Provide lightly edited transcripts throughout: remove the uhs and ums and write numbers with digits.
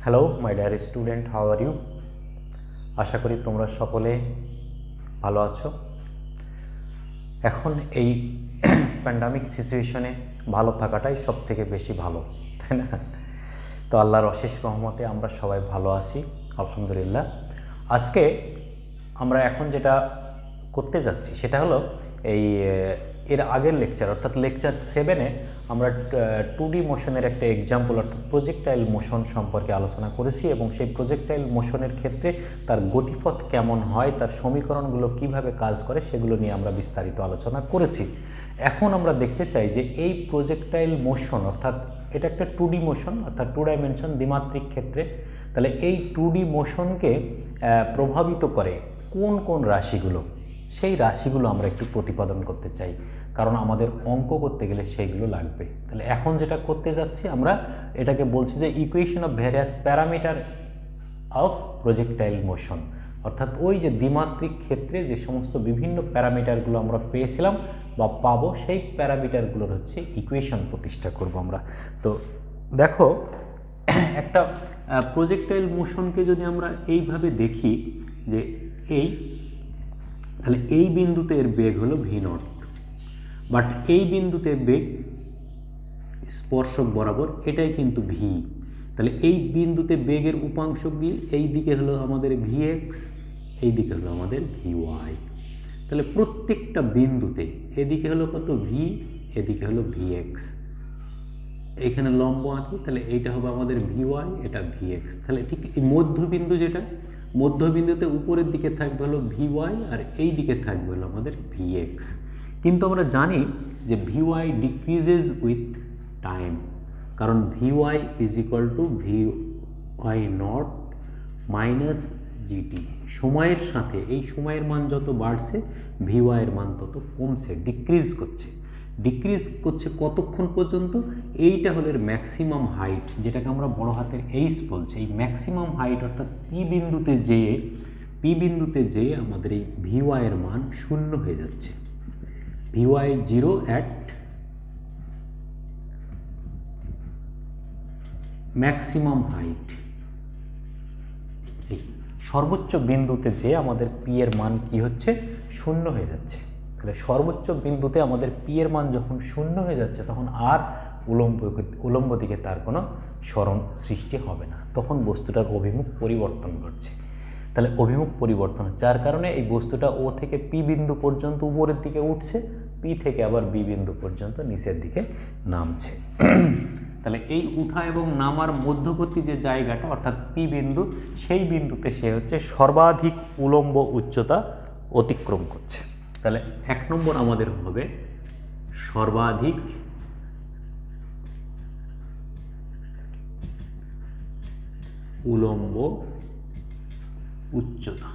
Hello my dear student, how are you? আশা করি তোমরা সকলে ভালো আছো। এখন এই প্যান্ডামিক সিচুয়েশনে ভালো থাকাটাই সব থেকে বেশি ভালো, তাই না? তো আল্লাহর অশেষ রহমতে আমরা সবাই ভালো আছি, আলহামদুলিল্লাহ। আজকে আমরা এখন যেটা করতে যাচ্ছি সেটা হলো এর আগের লেকচার অর্থাৎ লেকচার 7-এ আমরা 2D মোশনের একটা এক্সাম্পল অর্থাৎ প্রজেক্টাইল মোশন সম্পর্কে আলোচনা করেছি এবং সেই প্রজেক্টাইল মোশনের ক্ষেত্রে তার গতিপথ কেমন হয়, তার সমীকরণগুলো কিভাবে কাজ করে সেগুলো নিয়ে আমরা বিস্তারিত আলোচনা করেছি। এখন আমরা দেখতে চাই যে এই প্রজেক্টাইল মোশন অর্থাৎ এটা একটা 2D মোশন অর্থাৎ 2 ডাইমেনশন দ্বিমাত্রিক ক্ষেত্রে, তাহলে এই 2D মোশনকে প্রভাবিত করে কোন কোন রাশিগুলো, সেই রাশিগুলো আমরা একটু প্রতিপাদন করতে চাই, কারণ আমাদের অঙ্ক করতে গেলে সেইগুলো লাগবে। তাহলে এখন যেটা করতে যাচ্ছি আমরা এটাকে বলছি যে equation of various parameter of projectile motion, অর্থাৎ ওই যে দ্বিমাত্রিক ক্ষেত্রে যে সমস্ত বিভিন্ন প্যারামিটারগুলো আমরা পেয়েছিলাম বা পাবো, সেই প্যারামিটারগুলোর হচ্ছে ইকুয়েশন প্রতিষ্ঠা করব আমরা। তো দেখো, একটা প্রজেক্টাইল মোশনকে যদি আমরা এইভাবে দেখি যে তাহলে এই বিন্দুতে এর বেগ হলো v0, বাট এই বিন্দুতে বেগ স্পর্শক বরাবর এটাই কিন্তু v। তাহলে এই বিন্দুতে বেগের উপাংশ দিয়ে এই দিকে হলো আমাদের vx, এই দিকে হলো আমাদের vy। তাহলে প্রত্যেকটা বিন্দুতে এদিকে হলো কত v, এদিকে হলো vx। এখানে লম্ব আঁকি, তাহলে এইটা হবে আমাদের vy, এটা vx। তাহলে ঠিক এই মধ্যবিন্দু যেটা, মধ্যবিন্দুতে উপরের দিকে থাকবে হলো vy আর এই দিকে থাকবে হলো আমাদের vx। কিন্তু আমরা জানি যে vy ডিক্রিজেস উইথ টাইম, কারণ vy is equal two vy not minus GT. সময়ের সাথে এই সময়ের মান যত বাড়ছে vy এর মান তত কমছে, ডিক্রিজ করছে কতক্ষণ পর্যন্ত? এইটা হলো এর ম্যাক্সিমাম হাইট, যেটাকে আমরা বড় হাতের এইচ বলছি। এই ম্যাক্সিমাম হাইট অর্থাৎ পি বিন্দুতে যেয়ে আমাদের এই ভিওয়াই এর মান শূন্য হয়ে যাচ্ছে। VY zero at maximum height, এই সর্বোচ্চ বিন্দুতে যেয়ে আমাদের পি এর মান কি হচ্ছে? শূন্য হয়ে যাচ্ছে। তাহলে সর্বোচ্চ বিন্দুতে আমাদের পি এর মান যখন শূন্য হয়ে যাচ্ছে তখন আর উলম্ব দিকে তার কোনো সরণ সৃষ্টি হবে না, তখন বস্তুটার অভিমুখ পরিবর্তন ঘটছে। তাহলে অভিমুখ পরিবর্তন, যার কারণে এই বস্তুটা ও থেকে পি বিন্দু পর্যন্ত উপরের দিকে উঠছে, পি থেকে আবার বি বিন্দু পর্যন্ত নিচের দিকে নামছে। তাহলে এই উঠা এবং নামার মধ্যবর্তী যে জায়গাটা অর্থাৎ পি বিন্দু, সেই বিন্দুতে সে হচ্ছে সর্বাধিক উলম্ব উচ্চতা অতিক্রম করছে। তাহলে 1 নম্বর আমাদের হবে সর্বাধিক উলম্ব উচ্চতা,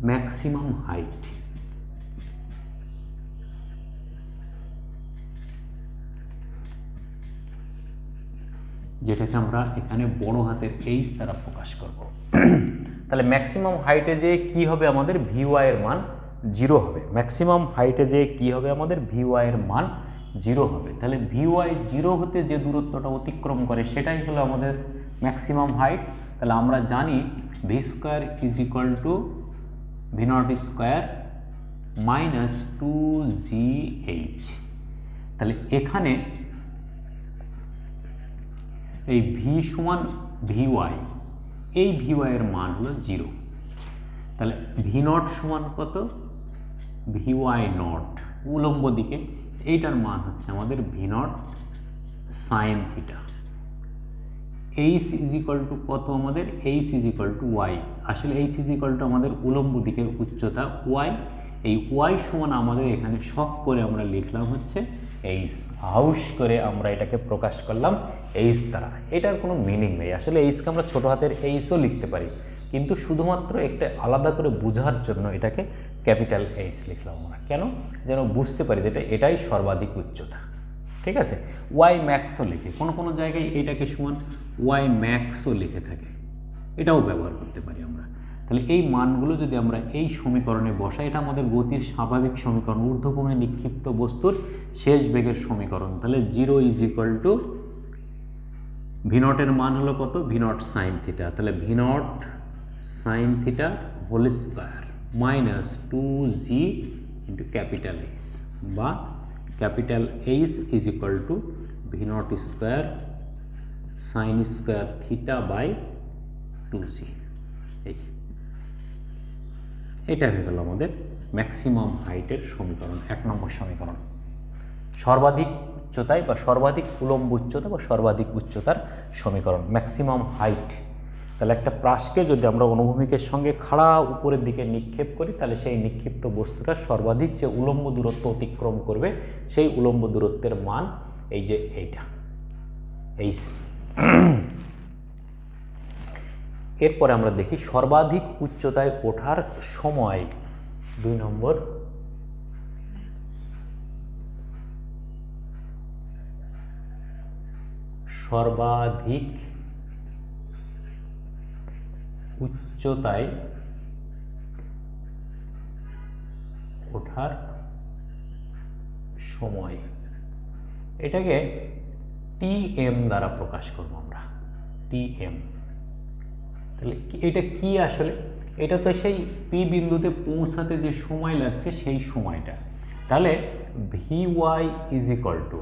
ম্যাক্সিমাম হাইট। যেটাকে আমরা এখানে বড় হাতের এইচ দ্বারা প্রকাশ করব। তাহলে ম্যাক্সিমাম হাইটে যে কি হবে? আমাদের ভিওয়াই এর মান 0 হবে। ম্যাক্সিমাম হাইটে যে কি হবে? আমাদের ভিওয়াই এর মান 0 হবে। তাহলে ভিওয়াই 0 হতে যে দূরত্বটা অতিক্রম করে সেটাই হলো আমাদের ম্যাক্সিমাম হাইট। তাহলে আমরা জানি V square is equal to V not square minus 2gh। তাহলে এখানে এই ভি সমান ভিওয়াই, এই ভিওয়াই এর মান হলো 0। তাহলে ভি নট সমান কত? ভিওয়াই নট উলম্ব দিকে, এইটার মান হচ্ছে আমাদের v naught sine theta. H is equal to কত? আমাদের h is equal to y. আসলে এইচ ইজ ইকুয়াল টু আমাদের উলম্ব দিকের উচ্চতা ওয়াই। এই ওয়াই সমান আমাদের এখানে শক করে আমরা লিখলাম হচ্ছে এইচ, হাউস করে আমরা এটাকে প্রকাশ করলাম এইচ দ্বারা। এটার কোনো মিনিং নেই। আসলে এইচকে আমরা ছোটো হাতের এইচও লিখতে পারি, কিন্তু শুধুমাত্র একটা আলাদা করে বোঝার জন্য এটাকে ক্যাপিটাল এইচ লিখলাম আমরা। কেন? যেন বুঝতে পারি যেটা এটাই সর্বাধিক উচ্চতা। ঠিক আছে? ওয়াই ম্যাক্সও লিখে, কোনো জায়গায় এইটাকে সমান ওয়াই ম্যাক্সও লিখে থাকে, এটাও ব্যবহার করতে পারি আমরা। তাহলে এই মানগুলো যদি আমরা এই সমীকরণে বসাই, এটা আমাদের গতির স্বাভাবিক সমীকরণ, ঊর্ধ্বক্রমে নিক্ষিপ্ত বস্তুর শেষ বেগের সমীকরণ। তাহলে 0 ইজ ইকুয়াল টু ভি নটের মান হলো কত, ভি নট সাইন থিটা, তাহলে V naught sine theta whole square minus 2g into capital H, বা capital H is equal to V not square sine square theta by 2g। এটা হয়ে গেল আমাদের ম্যাক্সিমাম হাইটের সমীকরণ, 1 নম্বর সমীকরণ। সর্বাধিক উচ্চতায় বা সর্বাধিক উলম্ব উচ্চতা বা সর্বাধিক উচ্চতার সমীকরণ, ম্যাক্সিমাম হাইট। তাহলে একটা প্রাসকে যদি আমরা অনুভূমিকের সঙ্গে খাড়া উপরের দিকে নিক্ষেপ করি, তাহলে সেই নিক্ষিপ্ত বস্তুটা সর্বাধিক যে উলম্ব দূরত্ব অতিক্রম করবে সেই উলম্ব দূরত্বের মান এই যে এইটা, এইচ। এরপরে আমরা দেখি সর্বাধিক উচ্চতায় ওঠার সময়, 2 নম্বর। সর্বাধিক উচ্চতায় ওঠার সময়, এটাকে টিএম দ্বারা প্রকাশ করব আমরা, টিএম। তাহলে এটা কি আসলে, এটা তো সেই পি বিন্দুতে পৌঁছাতে যে সময় লাগছে সেই সময়টা। তাহলে V y is equal to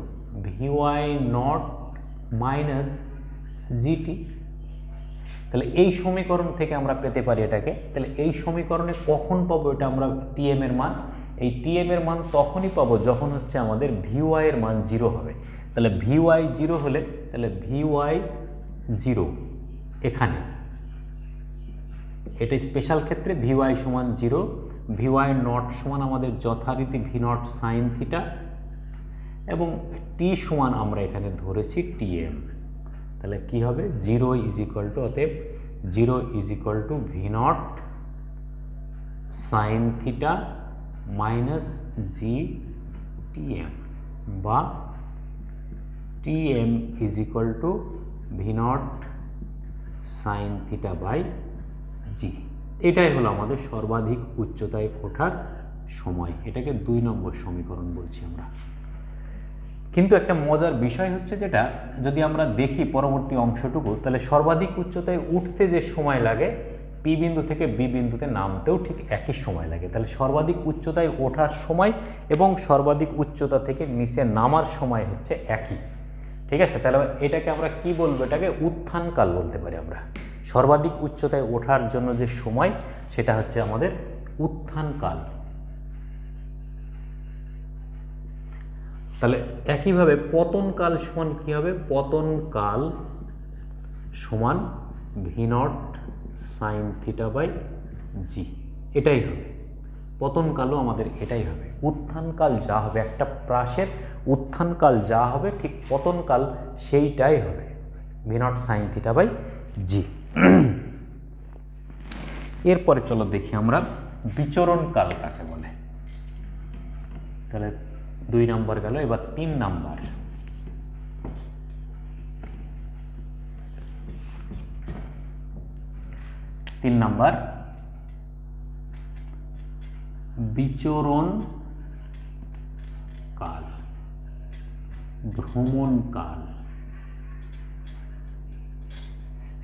v Y naught minus g t. তাহলে এই সমীকরণ থেকে আমরা পেতে পারি এটাকে। তাহলে এই সমীকরণে কখন পাবো এটা আমরা টিএম এর মান? এই টিএম এর মান তখনই পাবো যখন হচ্ছে আমাদের ভিওয়াই এর মান 0 হবে। তাহলে ভিওয়াই 0 হলে, তাহলে ভিওয়াই 0 এখানে, এটা স্পেশাল ক্ষেত্রে ভিওয়াই সমান 0, ভিওয়াই নট সমান আমাদের যথারীতি ভি নট সাইন থিটা, এবং টি সমান আমরা এখানে ধরেছি টিএম। তাহলে কি হবে, 0 ইজ ইকুয়াল টু, অতএব 0 is equal to V naught sine theta minus G TM, বা TM is equal to V naught sine theta by G. এটাই হলো আমাদের সর্বাধিক উচ্চতায় ওঠার সময়। এটাকে 2 নম্বর সমীকরণ বলছি আমরা। কিন্তু একটা মজার বিষয় হচ্ছে যেটা, যদি আমরা দেখি পরবর্তী অংশটুকু, তাহলে সর্বাধিক উচ্চতায় উঠতে যে সময় লাগে পি বিন্দু থেকে বি বিন্দুতে নামতেও ঠিক একই সময় লাগে। তাহলে সর্বাধিক উচ্চতায় ওঠার সময় এবং সর্বাধিক উচ্চতা থেকে নিচে নামার সময় হচ্ছে একই, ঠিক আছে? তাহলে এটাকে আমরা কি বলবো, এটাকে উত্থানকাল বলতে পারি আমরা। সর্বাধিক উচ্চতায় ওঠার জন্য যে সময় সেটা হচ্ছে আমাদের উত্থানকাল। তাহলে একইভাবে পতনকাল সমান কী হবে, পতনকাল সমান V naught sine theta by G, এটাই হবে। পতনকালও আমাদের এটাই হবে। উত্থানকাল যা হবে, একটা প্রাসের উত্থানকাল যা হবে ঠিক পতনকাল সেইটাই হবে, V naught sine theta by G. এরপরে চলো দেখি আমরা বিচরণকাল কাকে বলে। তাহলে 2 নম্বর গেল, এবার 3 নম্বর। বিচরণ কাল, ভ্রমণ কাল,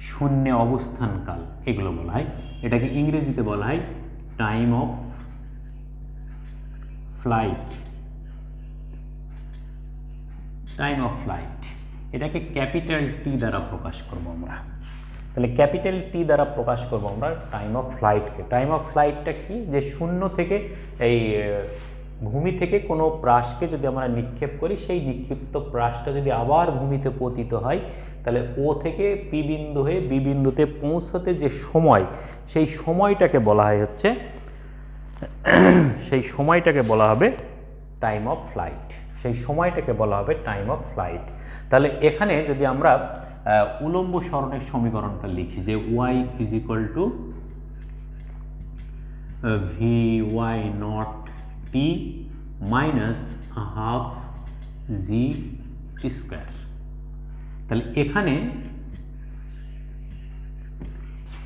শূন্য অবস্থান কাল, এগুলো বলা হয়। এটাকে ইংরেজিতে বলা হয় time of flight, time of flight. এটাকে ক্যাপিটাল টি দ্বারা প্রকাশ করব আমরা। তাহলে ক্যাপিটাল টি দ্বারা প্রকাশ করব আমরা টাইম অফ ফ্লাইটকে। টাইম অফ ফ্লাইটটা কি, যে শূন্য থেকে এই ভূমি থেকে কোনো প্রাসকে যদি আমরা নিক্ষেপ করি, সেই নিক্ষিপ্ত প্রাসটা যদি আবার ভূমিতে পতিত হয়, তাহলে ও থেকে পি বিন্দু হয়ে বি বিন্দুতে পৌঁছতে যে সময়, সেই সময়টাকে বলা হয় হচ্ছে, সেই সময়টাকে বলা হবে টাইম অফ ফ্লাইট। সেই সময়টাকে বলা হবে টাইম অফ ফ্লাইট। তাহলে এখানে যদি আমরা উলম্ব সরণের সমীকরণটা লিখি, যে y is equal to v Y naught t minus half g square. তাহলে এখানে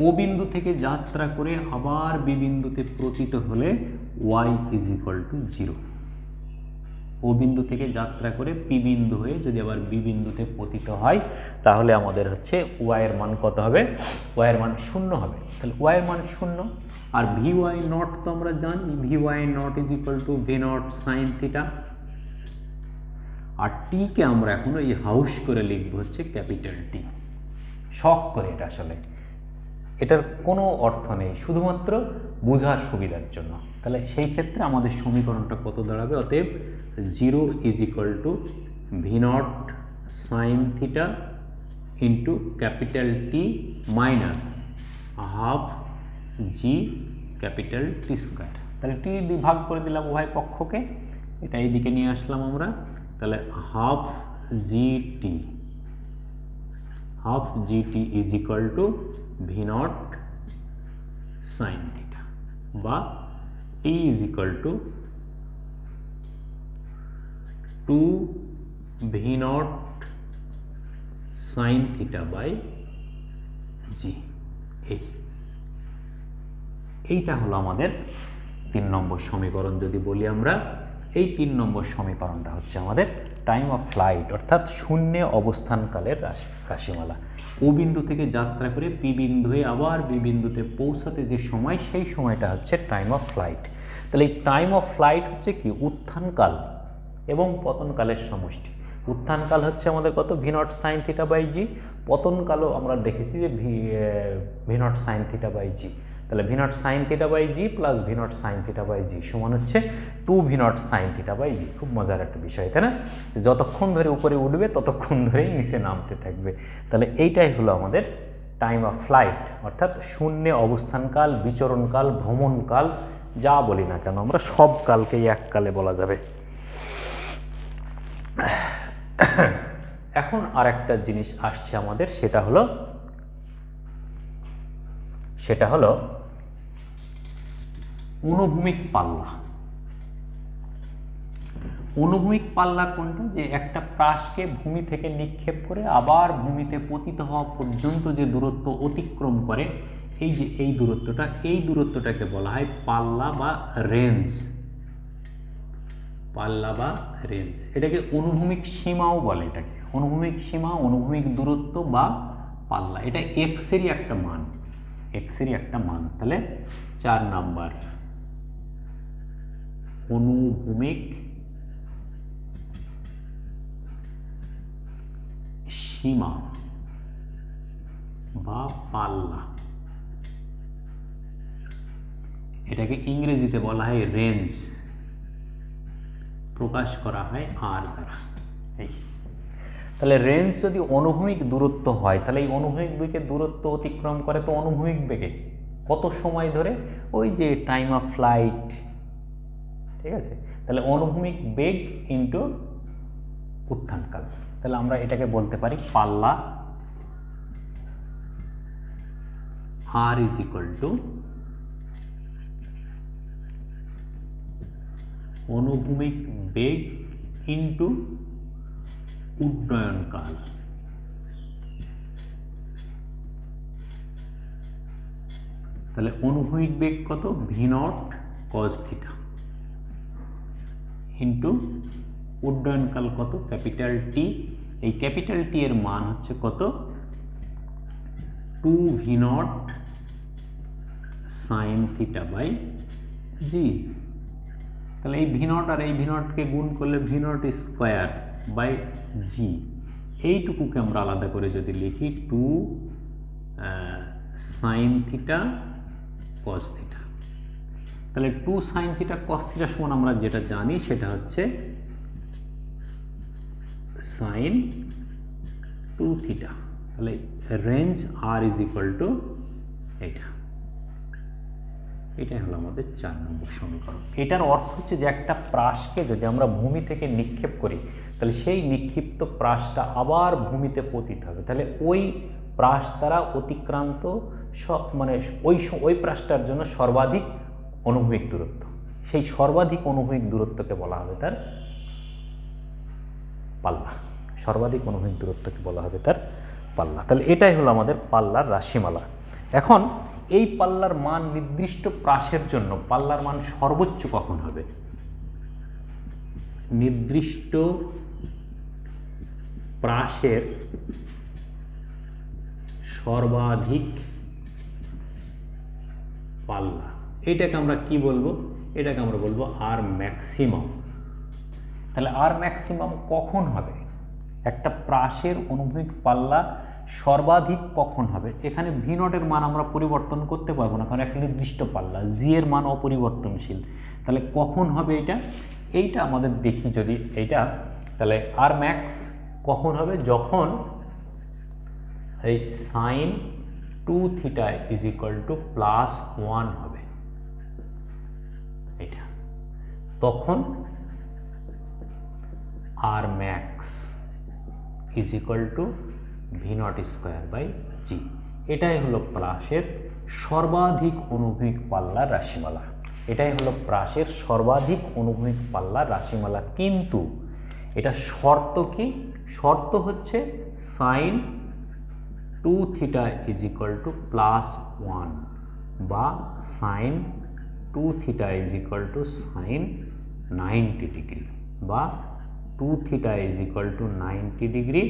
ও বিন্দু থেকে যাত্রা করে আবার বি বিন্দুতে পতিত হলে ওয়াই ইজ ইকুয়াল টু 0। ও বিন্দু থেকে যাত্রা করে পি বিন্দু হয়ে যদি আবার বি বিন্দুতে পতিত হয় তাহলে আমাদের হচ্ছে ওয়াইয়ের মান কত হবে? ওয়াইয়ের মান 0 হবে। তাহলে ওয়াইয়ের মান 0, আর ভি ওয়াই নট তো আমরা জানি V Y naught is equal to V naught sine theta, আর টিকে আমরা এখন এই হাউস করে লিখবো হচ্ছে ক্যাপিটাল টি, শখ করে। এটা আসলে এটার কোনো অর্থ নেই, শুধুমাত্র বোঝার সুবিধার জন্য। তাহলে সেই ক্ষেত্রে আমাদের সমীকরণটা কত দাঁড়াবে? অতএব 0 is equal to V naught sine theta into capital T minus half G capital T square. তাহলে টি দিয়ে ভাগ করে দিলাম উভয় পক্ষকে, এটা এইদিকে নিয়ে আসলাম আমরা। তাহলে half GT is equal to V naught sine theta, বা T is equal to 2 V naught sine theta by G. এইটা হলো আমাদের 3 নম্বর সমীকরণ। যদি বলি আমরা এই 3 নম্বর সমীকরণটা হচ্ছে আমাদের টাইম অফ ফ্লাইট, অর্থাৎ শূন্যে অবস্থানকালের রাশিমালা। ও বিন্দু থেকে যাত্রা করে পি বিন্দু হয়ে আবার বি বিন্দুতে পৌঁছাতে যে সময়, সেই সময়টা হচ্ছে টাইম অফ ফ্লাইট। তাহলে এই টাইম অফ ফ্লাইট হচ্ছে কি? উত্থানকাল এবং পতনকালের সমষ্টি। উত্থানকাল হচ্ছে আমাদের কত? V naught sine theta by G. পতনকালও আমরা দেখেছি যে V naught sine theta by G. তাহলে V naught sine theta by G plus V naught sine theta by G সমান হচ্ছে 2 V naught sine theta by G. খুব মজার একটা বিষয়, তাই না? যতক্ষণ ধরে উপরে উঠবে ততক্ষণ ধরেই নিচে নামতে থাকবে। তাহলে এইটাই হলো আমাদের টাইম অফ ফ্লাইট, অর্থাৎ শূন্যে অবস্থানকাল, বিচরণকাল, ভ্রমণকাল, যা বলি না কেন আমরা সব কালকেই এককালে বলা যাবে। এখন আর একটা জিনিস আসছে আমাদের, সেটা হলো অনুভূমিক পাল্লা। অনুভূমিক পাল্লা কোনটা? যে একটা প্রাসকে ভূমি থেকে নিক্ষেপ করে আবার ভূমিতে পতিত হওয়া পর্যন্ত যে দূরত্ব অতিক্রম করে, এই যে এই দূরত্বটাকে বলা হয় পাল্লা বা রেঞ্জ। পাল্লা বা রেঞ্জ, এটাকে অনুভূমিক সীমাও বলে। এটাকে অনুভূমিক সীমা, অনুভূমিক দূরত্ব বা পাল্লা। এটা এক্সেরই একটা মান। তাহলে 4 নাম্বার অনুভূমিক সীমা বা পাল্লা, এটাকে ইংরেজিতে বলা হয় রেঞ্জ, প্রকাশ করা হয় আর দ্বারা। তাহলে রেঞ্জ যদি অনুভূমিক দূরত্ব হয়, তাহলে এই অনুভূমিক বেগে দূরত্ব অতিক্রম করে তো অনুভূমিক বেগে কত সময় ধরে? ওই যে টাইম অফ ফ্লাইট, ঠিক আছে? তাহলে অনুভূমিক বেগ ইন্টু উত্থানকাল। তাহলে আমরা এটাকে বলতে পারি পাল্লা আর ইজ ইকুয়াল টু অনুভূমিক বেগ ইন্টু উড্ডয়নকাল। তাহলে অনুভূমিক বেগ কত? V naught cos theta into উড্ডয়নকাল কত? Capital T. এই ক্যাপিটাল টি এর মান হচ্ছে কত? 2 V naught sine theta by G. তাহলে এই ভি নট আর এই ভি নটকে গুণ করলে ভি নট স্কোয়ার বাই জি, এইটুকুকে আমরা আলাদা করে যদি লিখি 2 সাইন থিটা কস থিটা। তাহলে 2 সাইন থিটা কস থিটা সমান আমরা যেটা জানি সেটা হচ্ছে সাইন 2 থিটা। তাহলে range r is equal to এটাই হলো আমাদের 4 নম্বর সমীকরণ। এটার অর্থ হচ্ছে যে একটা প্রাসকে যদি আমরা ভূমি থেকে নিক্ষেপ করি, তাহলে সেই নিক্ষিপ্ত প্রাসটা আবার ভূমিতে পতিত হবে। তাহলে ওই প্রাস দ্বারা অতিক্রান্ত মানে ওই প্রাসটার জন্য সর্বাধিক অনুভূমিক দূরত্ব, সেই সর্বাধিক অনুভূমিক দূরত্বকে বলা হবে তার পাল্লা। সর্বাধিক অনুভূমিক দূরত্বকে বলা হবে তার পাল্লা। তাহলে এটাই হলো আমাদের পাল্লার রাশিমালা। এখন এই পাল্লার মান নির্দিষ্ট প্রাসের জন্য পাল্লার মান সর্বোচ্চ কখন হবে? নির্দিষ্ট প্রাসের সর্বাধিক পাল্লা, এটাকে আমরা কি বলবো? এটাকে আমরা বলবো আর ম্যাক্সিমাম। তাহলে আর ম্যাক্সিমাম কখন হবে? একটা প্রাসের অনুভূমিক পাল্লা সর্বাধিক কখন হবে? এখানে ভি নটের মান আমরা পরিবর্তন করতে পারবো না, কারণ একটা নির্দিষ্ট পাল্লা, জি এর মান অপরিবর্তনশীল। তাহলে কখন হবে এটা? এইটা আমাদের দেখি যদি এইটা, তাহলে আর ম্যাক্স কখন হবে? যখন এই sine 2 theta is equal to +1 হবে, এটা তখন R max is equal to V not square by G. এটাই হলো প্রাসের সর্বাধিক অনুভূমিক পাল্লার রাশিমালা। এটাই হলো প্রাসের সর্বাধিক অনুভূমিক পাল্লার রাশিমালা। কিন্তু এটা শর্ত কি? শর্ত হচ্ছে sine 2 theta is equal to +1 বা sine 2 theta is equal to sine 90 degree বা 2 theta is equal to 90 degree,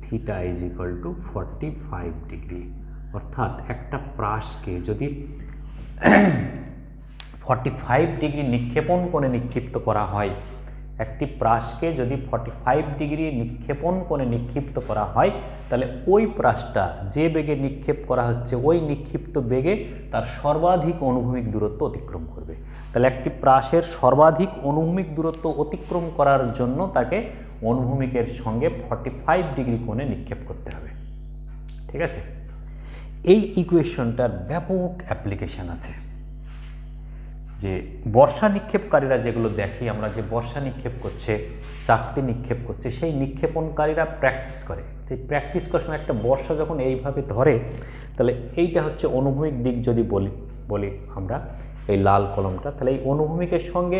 theta is equal to 45 degree. অর্থাৎ একটা প্রাসকে যদি 45 ডিগ্রি নিক্ষেপণ কোণে নিক্ষিপ্ত করা হয়, একটি প্রাসকে যদি 45 ডিগ্রি নিক্ষেপণ কোণে নিক্ষিপ্ত করা হয়, তাহলে ওই প্রাসটা যে বেগে নিক্ষেপ করা হচ্ছে ওই নিক্ষিপ্ত বেগে তার সর্বাধিক অনুভূমিক দূরত্ব অতিক্রম করবে। তাহলে একটি প্রাসের সর্বাধিক অনুভূমিক দূরত্ব অতিক্রম করার জন্য তাকে অনুভূমিকের সঙ্গে 45 ডিগ্রি কোণে নিক্ষেপ করতে হবে। ঠিক আছে? এই ইকুয়েশনটার ব্যাপক অ্যাপ্লিকেশন আছে। যে বর্ষা নিক্ষেপকারীরা যেগুলো দেখি আমরা, যে বর্ষা নিক্ষেপ করছে, চাকতি নিক্ষেপ করছে, সেই নিক্ষেপণকারীরা প্র্যাকটিস করে। সেই প্র্যাকটিস করার সময় একটা বর্ষা যখন এইভাবে ধরে, তাহলে এইটা হচ্ছে অনুভূমিক দিক যদি বলি আমরা, এই লাল কলমটা, তাহলে এই অনুভূমিকের সঙ্গে,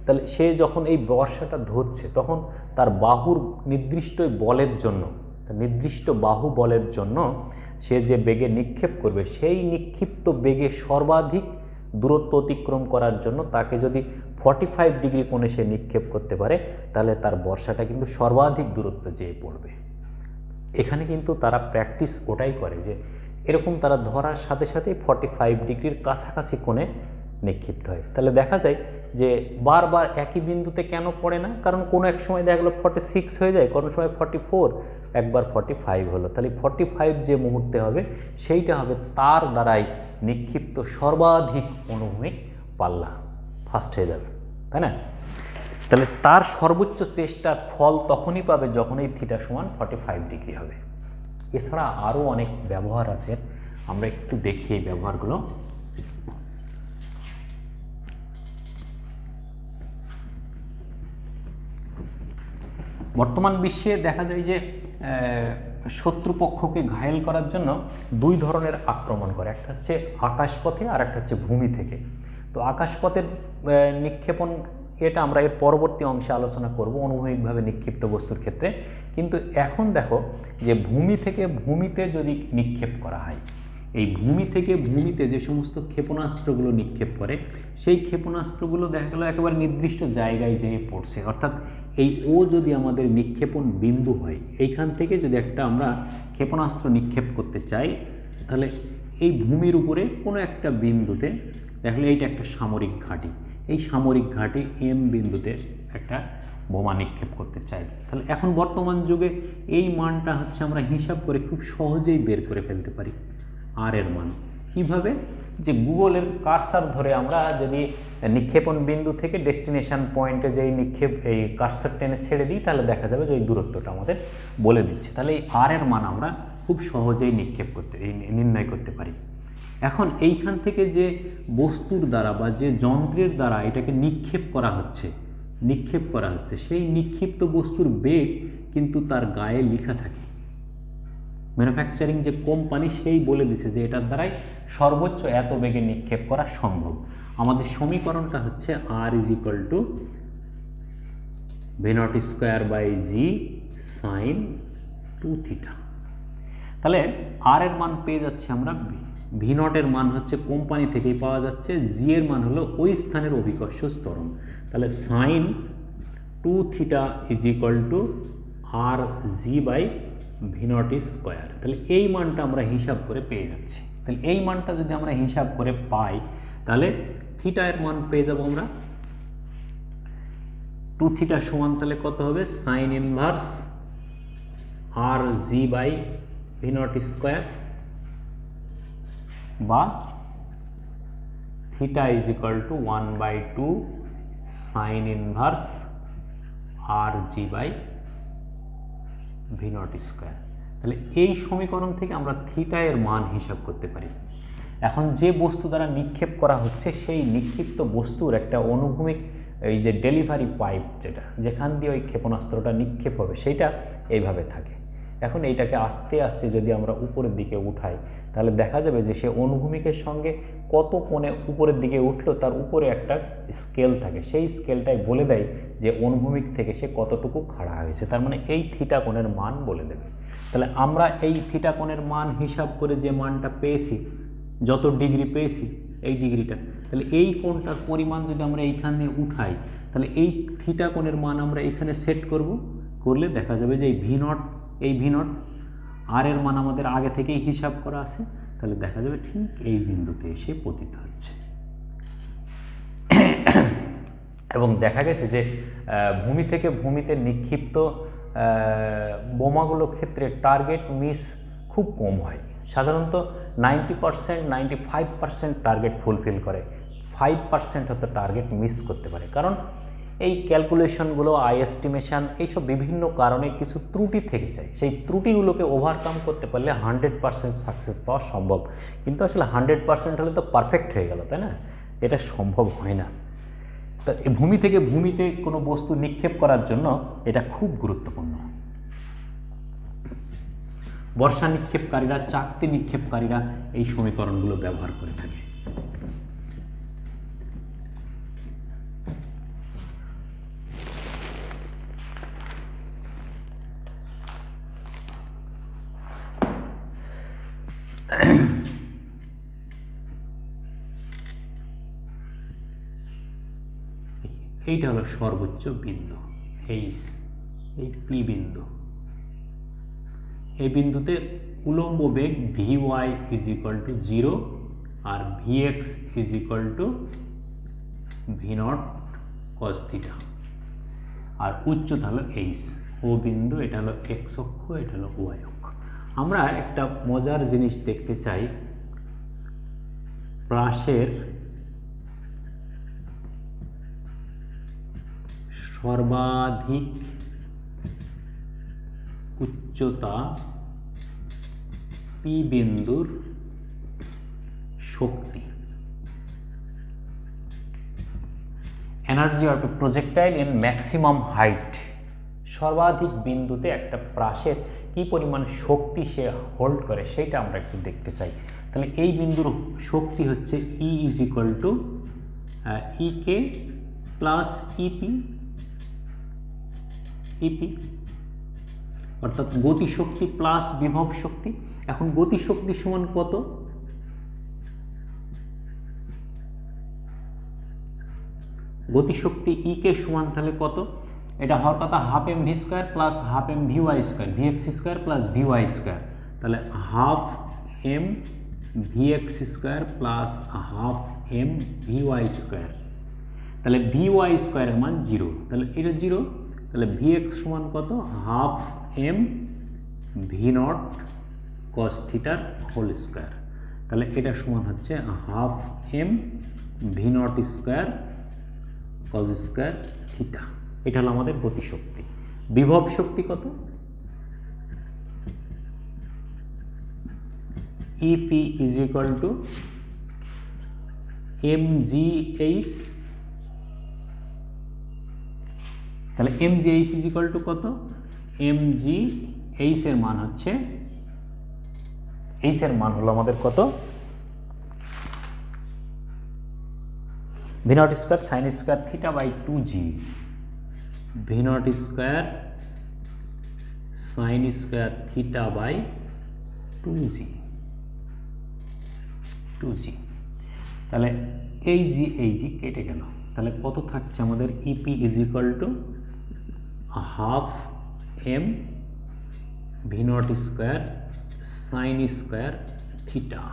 তাহলে সে যখন এই বর্ষাটা ধরছে তখন তার বাহুর নির্দিষ্ট বলের জন্য, নির্দিষ্ট বাহু বলের জন্য সে যে বেগে নিক্ষেপ করবে, সেই নিক্ষিপ্ত বেগে সর্বাধিক দূরত্ব অতিক্রম করার জন্য তাকে যদি 45 ডিগ্রি কোণে সে নিক্ষেপ করতে পারে, তাহলে তার বর্ষাটা কিন্তু সর্বাধিক দূরত্ব যেয়ে পড়বে। এখানে কিন্তু তারা প্র্যাকটিস ওটাই করে যে এরকম তারা ধরার সাথে সাথেই 45 ডিগ্রির কাছাকাছি কোণে নিক্ষিপ্ত হয়। তাহলে দেখা যায় যে বারবার একই বিন্দুতে কেন পড়ে না? কারণ কোনো এক সময় দেখা গেলো 46 হয়ে যায়, কোনো সময় 44, একবার 45 হলো। তাহলে 45 যে মুহূর্তে হবে সেইটা হবে তার দ্বারাই নিক্ষিপ্ত সর্বাধিক অনুভূমিক পাল্লা, ফার্স্ট হয়ে যাবে, তাই না? তাহলে তার সর্বোচ্চ চেষ্টার ফল তখনই পাবে যখন এই থিটা সমান 45 ডিগ্রি হবে। এছাড়া আরও অনেক ব্যবহার আছে, আমরা একটু দেখি এই ব্যবহারগুলো। বর্তমান বিশ্বে দেখা যায় যে শত্রুপক্ষকে ঘায়েল করার জন্য দুই ধরনের আক্রমণ করে, একটা হচ্ছে আকাশপথে আর একটা হচ্ছে ভূমি থেকে। তো আকাশপথের নিক্ষেপণ, এটা আমরা এর পরবর্তী অংশে আলোচনা করব অনুভূমিকভাবে নিক্ষিপ্ত বস্তুর ক্ষেত্রে। কিন্তু এখন দেখো যে ভূমি থেকে ভূমিতে যদি নিক্ষেপ করা হয়, এই ভূমি থেকে ভূমিতে যে সমস্ত ক্ষেপণাস্ত্রগুলো নিক্ষেপ করে, সেই ক্ষেপণাস্ত্রগুলো দেখা গেলো একেবারে নির্দিষ্ট জায়গায় যেয়ে পড়ছে। অর্থাৎ এই ও যদি আমাদের নিক্ষেপণ বিন্দু হয়, এইখান থেকে যদি একটা আমরা ক্ষেপণাস্ত্র নিক্ষেপ করতে চাই, তাহলে এই ভূমির উপরে কোনো একটা বিন্দুতে দেখলে এইটা একটা সামরিক ঘাঁটি, এই সামরিক ঘাঁটি এম বিন্দুতে একটা বোমা নিক্ষেপ করতে চাই। তাহলে এখন বর্তমান যুগে এই মানটা হচ্ছে আমরা হিসাব করে খুব সহজেই বের করে ফেলতে পারি আর এর মান। কীভাবে? যে গুগলের কার্সার ধরে আমরা যদি নিক্ষেপণ বিন্দু থেকে ডেস্টিনেশন পয়েন্টে যেই এই কার্সার টেনে ছেড়ে দিই, তাহলে দেখা যাবে যে ওই দূরত্বটা আমাদের বলে দিচ্ছে। তাহলে এই আর এর মান আমরা খুব সহজেই নির্ণয় করতে পারি। এখন এইখান থেকে যে বস্তুর দ্বারা বা যে যন্ত্রের দ্বারা এটাকে নিক্ষেপ করা হচ্ছে, সেই নিক্ষিপ্ত বস্তুর বেগ কিন্তু তার গায়ে লেখা থাকে। ম্যানুফ্যাকচারিং যে কোম্পানি সেই বলে দিছে যে এটার দ্বারাই সর্বোচ্চ এত বেগে নিক্ষেপ করা সম্ভব। আমাদের সমীকরণটা হচ্ছে R is equal to V not square by G sine 2 theta. তাহলে আর এর মান পেয়ে যাচ্ছে আমরা, ভি নটের মান হচ্ছে কোম্পানি থেকেই পাওয়া যাচ্ছে, জি এর মান হলো ওই স্থানের অভিকর্ষ ত্বরণ। তাহলে sine two theta is equal to r G by V naught square. তাহলে এই মানটা আমরা হিসাব করে পেয়ে যাচ্ছি। তাহলে এই মানটা যদি আমরা হিসাব করে পাই তাহলে থিটা এর মান পেয়ে যাবো আমরা। টু থিটা সমান তাহলে কত হবে, sine inverse R G by V naught square, বা theta is equal to 1/2 sine inverse R G by V naught square. তাহলে এই সমীকরণ থেকে আমরা থিটা এর মান হিসাব করতে পারি। এখন যে বস্তু দ্বারা নিক্ষেপ করা হচ্ছে সেই নিক্ষিপ্ত বস্তুর একটা অনুভূমিক এই যে ডেলিভারি পাইপ যেখান দিয়ে ওই ক্ষেপণাস্ত্রটা নিক্ষেপ হবে সেইটা এইভাবে থাকে। এখন এইটাকে আস্তে আস্তে যদি আমরা উপরের দিকে উঠাই তাহলে দেখা যাবে যে সে অনুভূমিকের সঙ্গে কত কোণে উপরের দিকে উঠলো তার উপরে একটা স্কেল থাকে, সেই স্কেলটাই বলে দেয় যে অনুভূমিক থেকে সে কতটুকু খাড়া হয়েছে, তার মানে এই থিটা কোণের মান বলে দেবে। তাহলে আমরা এই থিটা কোণের মান হিসাব করে যে মানটা পেয়েছি, যত ডিগ্রি পেয়েছি এই ডিগ্রিটা, তাহলে এই কোণটার পরিমাণ যদি আমরা এইখান দিয়ে উঠাই তাহলে এই থিটা কোণের মান আমরা এখানে সেট করলে দেখা যাবে যে এই ভি নট আর এর মান আমাদের আগে থেকেই হিসাব করা আছে, তাহলে দেখা যাবে ঠিক এই বিন্দুতে এসে পতিত হচ্ছে। এবং দেখা গেছে যে ভূমি থেকে ভূমিতে নিক্ষিপ্ত বোমাগুলোর ক্ষেত্রে টার্গেট মিস খুব কম হয়। সাধারণত 90% 95% টার্গেট ফুলফিল করে, 5% হয়তো টার্গেট মিস করতে পারে। কারণ এই ক্যালকুলেশনগুলো, এস্টিমেশন, এইসব বিভিন্ন কারণে কিছু ত্রুটি থেকে যায়। সেই ত্রুটিগুলোকে ওভারকাম করতে পারলে 100% সাকসেস পাওয়া সম্ভব। কিন্তু আসলে 100% হলে তো পারফেক্ট হয়ে গেল, তাই না? এটা সম্ভব হয় না। তা ভূমি থেকে ভূমিতে কোনো বস্তু নিক্ষেপ করার জন্য এটা খুব গুরুত্বপূর্ণ। বর্ষা নিক্ষেপকারীরা, চাকতি নিক্ষেপকারীরা এই সমীকরণগুলো ব্যবহার করে থাকে। এইটা হলো সর্বোচ্চ বিন্দু এইচ, এই পি বিন্দু। এই বিন্দুতে উলম্ব বেগ Vy ইজ ইকুয়াল টু 0 আর Vx is equal to V not cos theta, আর উচ্চতা হলো এইচ। ও বিন্দু, এটা হলো এক্স অক্ষ, এটা হলো ওয়াই অক্ষ। আমরা একটা মজার জিনিস দেখতে চাই, প্রাসের সর্বাধিক উচ্চতা পি বিন্দুর শক্তি, energy of a projectile in maximum height. সর্বাধিক বিন্দুতে একটা প্রাসের কী পরিমাণ শক্তি সে হোল্ড করে সেইটা আমরা একটু দেখতে চাই। তাহলে এই বিন্দুর শক্তি হচ্ছে E is equal to E K plus EP, অর্থাৎ গতিশক্তি প্লাস বিভব শক্তি। এখন গতিশক্তি সমান কত? গতিশক্তি ই কে সমান তাহলে কত? এটা হওয়ার কথা half M V square plus half M V Y square, V X square plus V Y square. তাহলে half M V X square plus half M V Y square. তাহলে ভি ওয়াই স্কোয়ারের মান 0, তাহলে এটা 0। তাহলে ভি এক্স সমান কত? Half M V naught cos থিটার হোল স্কোয়ার। তাহলে এটা সমান হচ্ছে half M V naught square cos square theta. এটা হলো আমাদের গতিশক্তি। বিভব শক্তি কত? EP is equal to M G H. তাহলে M G H is equal to কত? এম জি এইচ এর মান হচ্ছে, এইচ এর মান হলো আমাদের কত? V not square sine square theta by 2g, V not square sine square theta by 2g। তাহলে এই জি কেটে গেল, তাহলে কত থাকছে আমাদের? E P is equal to half M V naught square sine square theta.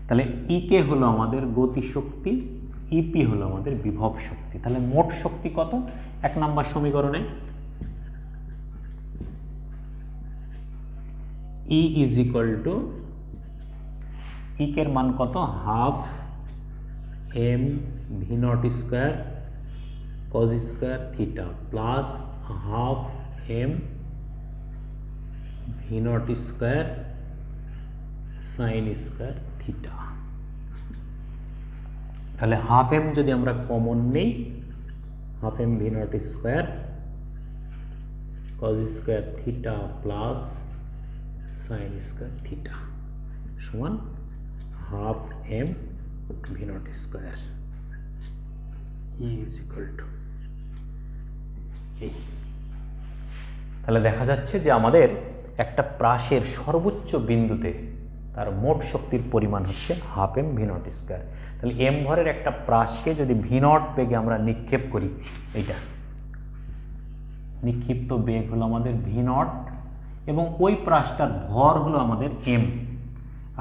তাহলে ইকে হলো আমাদের গতিশক্তি, ইপি হলো আমাদের বিভব শক্তি। তাহলে মোট শক্তি কত? 1 নম্বর সমীকরণে ই ইজ ইকুয়াল টু, ইকের মান কত? Half M V naught square cos square theta plus half M V naught square sine square theta. তাহলে হাফ এম যদি আমরা কমন নেই, half M V naught square cos square theta plus sine square theta সমান half M V naught square is equal to এই। তাহলে দেখা যাচ্ছে যে আমাদের একটা প্রাসের সর্বোচ্চ বিন্দুতে তার মোট শক্তির পরিমাণ হচ্ছে half M V naught square. তাহলে এম ভরের একটা প্রাসকে যদি ভি নট বেগে আমরা নিক্ষেপ করি, এইটা নিক্ষিপ্ত বেগ হলো আমাদের ভি নট এবং ওই প্রাসটার ভর হলো আমাদের এম,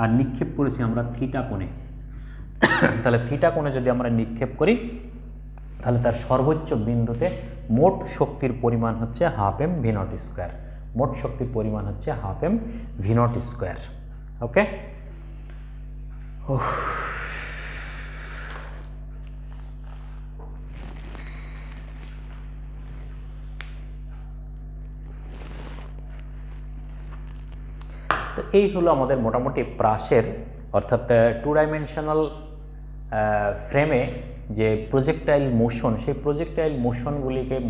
আর নিক্ষেপ করেছি আমরা থিটা কোণে। তাহলে থিটা কোণে যদি আমরা নিক্ষেপ করি তাহলে তার সর্বোচ্চ বিন্দুতে মোট শক্তির পরিমাণ হচ্ছে half M V naught square. মোট শক্তির পরিমাণ হচ্ছে half M V naught square. Okay, তো এই হলো আমাদের মোটামুটি প্রাসের অর্থাৎ 2 ডাইমেনশনাল ফ্রেমে যে প্রজেক্টাইল মোশন, সেই প্রজেক্টাইল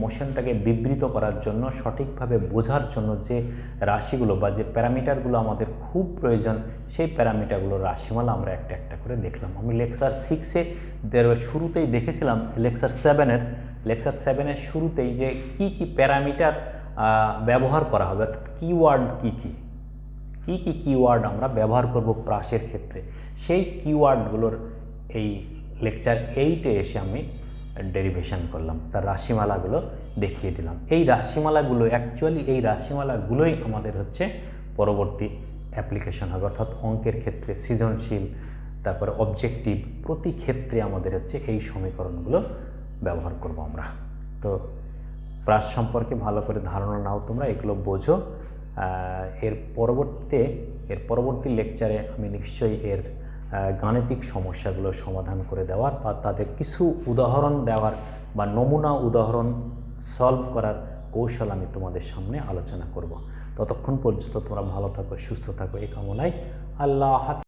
মোশনটাকে বিবৃত করার জন্য, সঠিকভাবে বোঝার জন্য যে রাশিগুলো বা যে প্যারামিটারগুলো আমাদের খুব প্রয়োজন, সেই প্যারামিটারগুলোর রাশিমালা আমরা একটা একটা করে দেখলাম। আমি লেকচার 6-এ শুরুতেই দেখেছিলাম, লেকচার 7-এর শুরুতেই যে কি কি প্যারামিটার ব্যবহার করা হবে, অর্থাৎ কিওয়ার্ড কী কিওয়ার্ড আমরা ব্যবহার করব প্রাসের ক্ষেত্রে, সেই কিওয়ার্ডগুলোর এই লেকচার 8-এ এসে আমি ডেরিভেশন করলাম, তার রাশিমালাগুলো দেখিয়ে দিলাম। এই রাশিমালাগুলোই আমাদের হচ্ছে পরবর্তী অ্যাপ্লিকেশন হবে, অর্থাৎ অঙ্কের ক্ষেত্রে, সৃজনশীল, তারপরে অবজেক্টিভ, প্রতি ক্ষেত্রে আমাদের হচ্ছে এই সমীকরণগুলো ব্যবহার করব আমরা। তো প্রাস সম্পর্কে ভালো করে ধারণা নাও তোমরা, এগুলো বোঝো। এর পরবর্তী লেকচারে আমি নিশ্চয়ই এর গাণিতিক সমস্যাগুলো সমাধান করে দেওয়ার বা তাদের কিছু উদাহরণ দেওয়ার বা নমুনা উদাহরণ সলভ করার কৌশল আমি তোমাদের সামনে আলোচনা করব। ততক্ষণ পর্যন্ত তোমরা ভালো থাকো, সুস্থ থাকো, এই কামনায়। আল্লাহ হাফেজ।